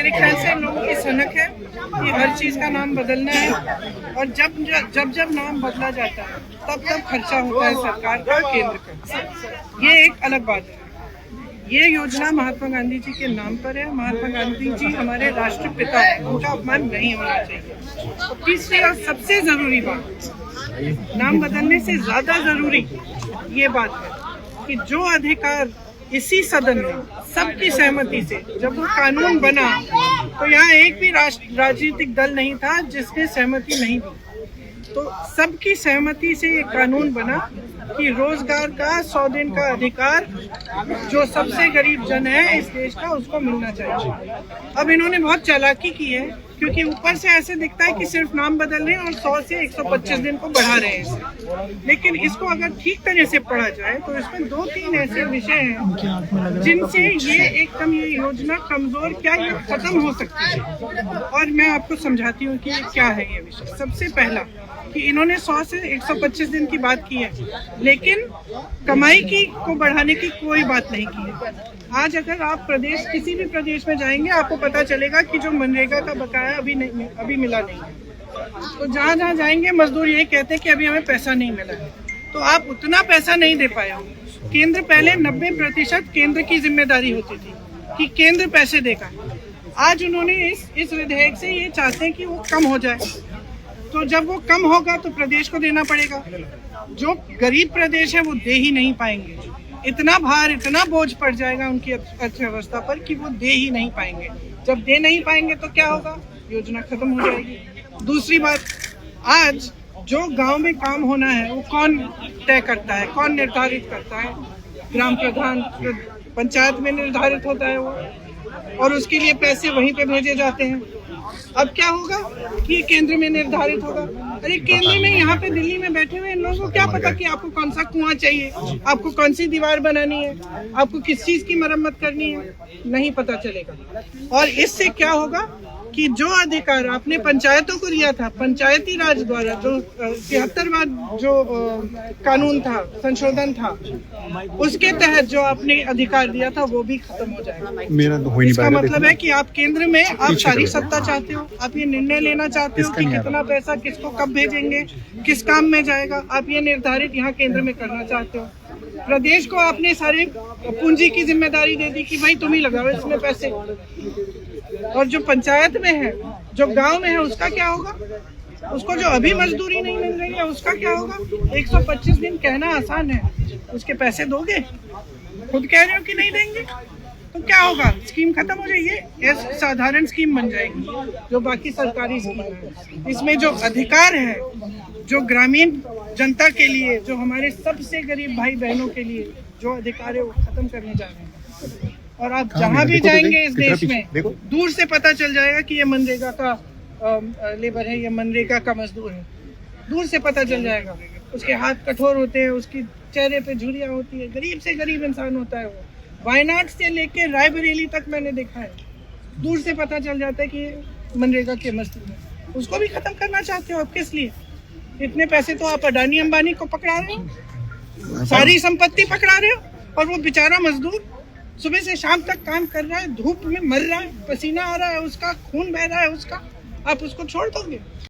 मेरे ख्याल से इन लोगों की सनक है कि हर चीज का नाम बदलना है, और जब नाम बदला जाता है तब खर्चा होता है सरकार का, केंद्र का। ये एक अलग बात है। ये योजना महात्मा गांधी जी के नाम पर है। महात्मा गांधी जी हमारे राष्ट्रपिता हैं, उनका अपमान नहीं होना चाहिए। और तीसरी और सबसे जरूरी बात, नाम बदलने से ज्यादा जरूरी ये बात है कि जो अधिकार इसी सदन में सबकी सहमति से जब वो कानून बना, तो यहाँ एक भी राजनीतिक दल नहीं था जिसने सहमति नहीं दी। तो सबकी सहमति से ये कानून बना कि रोजगार का 100 दिन का अधिकार जो सबसे गरीब जन है इस देश का, उसको मिलना चाहिए। अब इन्होंने बहुत चालाकी की है, क्योंकि ऊपर से ऐसे दिखता है कि सिर्फ नाम बदल रहे हैं और 100 से 125 दिन को बढ़ा रहे हैं। लेकिन इसको अगर ठीक तरह से पढ़ा जाए तो इसमें 2-3 ऐसे विषय हैं जिनसे ये एकदम ये योजना कमजोर क्या ये खत्म हो सकती है। और मैं आपको समझाती हूँ कि ये क्या है ये विषय। सबसे पहला कि इन्होंने 100 से 125 दिन की बात की है, लेकिन कमाई को बढ़ाने की कोई बात नहीं की है। आज अगर आप किसी भी प्रदेश में जाएंगे, आपको पता चलेगा कि जो मनरेगा का बकाया अभी मिला नहीं है। तो जहाँ जाएंगे मजदूर यही कहते हैं कि अभी हमें पैसा नहीं मिला है। तो आप उतना पैसा नहीं दे पाए होंगे। केंद्र पहले 90% केंद्र की जिम्मेदारी होती थी कि केंद्र पैसे देगा। आज उन्होंने इस विधेयक से ये चाहते हैं कि वो कम हो जाए। तो जब वो कम होगा तो प्रदेश को देना पड़ेगा। जो गरीब प्रदेश है वो दे ही नहीं पाएंगे। इतना भार, इतना बोझ पड़ जाएगा उनकी अर्थव्यवस्था पर कि वो दे ही नहीं पाएंगे। जब दे नहीं पाएंगे तो क्या होगा? योजना खत्म हो जाएगी। दूसरी बात, आज जो गांव में काम होना है वो कौन तय करता है, कौन निर्धारित करता है? ग्राम प्रधान, पंचायत में निर्धारित होता है वो, और उसके लिए पैसे वहीं पे भेजे जाते हैं। अब क्या होगा कि केंद्र में निर्धारित होगा। अरे केंद्र में यहाँ पे दिल्ली में बैठे हुए इन लोगों को क्या पता कि आपको कौन सा कुआं चाहिए, आपको कौन सी दीवार बनानी है, आपको किस चीज की मरम्मत करनी है, नहीं पता चलेगा। और इससे क्या होगा कि जो अधिकार आपने पंचायतों को दिया था, पंचायती राज द्वारा जो 73वां जो कानून था, संशोधन था, उसके तहत जो आपने अधिकार दिया था वो भी खत्म हो जाएगा। इसका मतलब है कि आप केंद्र में आप सारी सत्ता चाहते हो, आप ये निर्णय लेना चाहते हो कि कितना पैसा किसको कब भेजेंगे, किस काम में जाएगा, आप ये निर्धारित यहाँ केंद्र में करना चाहते हो। प्रदेश को आपने सारे पूंजी की जिम्मेदारी दे दी कि भाई तुम ही लगाओ इसमें पैसे। और जो पंचायत में है, जो गांव में है, उसका क्या होगा? उसको जो अभी मजदूरी नहीं मिल रही है उसका क्या होगा? 125 दिन कहना आसान है, उसके पैसे दोगे? खुद कह रहे हो कि नहीं देंगे, तो क्या होगा? स्कीम खत्म हो जाएगी, एक साधारण स्कीम बन जाएगी जो बाकी सरकारी स्कीम है। इसमें जो अधिकार है, जो ग्रामीण जनता के लिए, जो हमारे सबसे गरीब भाई बहनों के लिए जो अधिकार है वो खत्म करने जा रहे हैं। और आप जहाँ भी जाएंगे इस देश में, दूर से पता चल जाएगा कि ये मनरेगा का लेबर है, ये मनरेगा का मजदूर है। दूर से पता चल जाएगा। उसके हाथ कठोर होते हैं, उसकी चेहरे पे झुर्रियाँ होती है, गरीब से गरीब इंसान होता है वो। वायनाड से लेके रायबरेली तक मैंने देखा है, दूर से पता चल जाता है कि मनरेगा के मजदूर है। उसको भी खत्म करना चाहते हो आप? किस लिए? इतने पैसे तो आप अडानी अंबानी को पकड़ा रहे हो, सारी संपत्ति पकड़ा रहे हो, और वो बेचारा मजदूर सुबह से शाम तक काम कर रहा है, धूप में मर रहा है, पसीना आ रहा है उसका, खून बह रहा है उसका, आप उसको छोड़ दोगे?